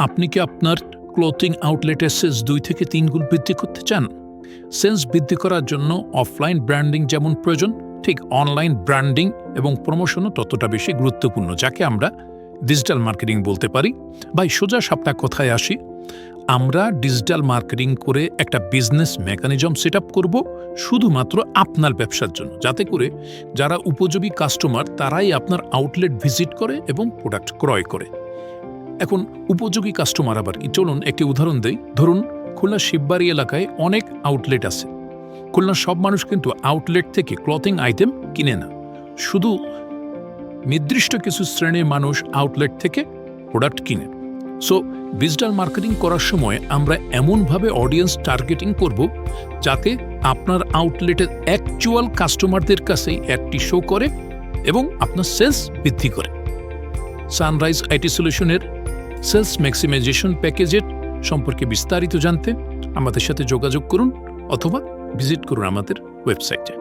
আপনি কি আপনার ক্লোথিং আউটলেটের সেলস 2 থেকে 3 গুণ বৃদ্ধি করতে চান? সেলস বৃদ্ধি করার জন্য অফলাইন ব্র্যান্ডিং যেমন প্রয়োজন, ঠিক অনলাইন ব্র্যান্ডিং এবং প্রমোশনও ততটা বেশি গুরুত্বপূর্ণ, যাকে আমরা ডিজিটাল মার্কেটিং বলতে পারি। ভাই, সোজা সাপটা কথায় আসি, আমরা ডিজিটাল মার্কেটিং করে একটা বিজনেস মেকানিজম সেট আপ করব শুধুমাত্র আপনার ব্যবসার জন্য, যাতে করে যারা উপযোগী কাস্টমার তারাই আপনার আউটলেট ভিজিট করে এবং প্রোডাক্ট ক্রয় করে। এখন উপযোগী কাস্টমার আবার কি? চলুন একটি উদাহরণ দেই। ধরুন, খুলনা শিববাড়ি এলাকায় অনেক আউটলেট আছে। খুলনার সব মানুষ কিন্তু আউটলেট থেকে ক্লথিং আইটেম কিনে না, শুধু নির্দিষ্ট কিছু শ্রেণীর মানুষ আউটলেট থেকে প্রোডাক্ট কিনে। সো ডিজিটাল মার্কেটিং করার সময় আমরা এমনভাবে অডিয়েন্স টার্গেটিং করব যাতে আপনার আউটলেটের অ্যাকচুয়াল কাস্টমারদের কাছেই অ্যাডটি শো করে এবং আপনার সেলস বৃদ্ধি করে। সানরাইজ আইটি সলিউশনের সেলস ম্যাক্সিমাইজেশন প্যাকেজের সম্পর্কে বিস্তারিত জানতে আমাদের সাথে যোগাযোগ করুন অথবা ভিজিট করুন আমাদের ওয়েবসাইটে।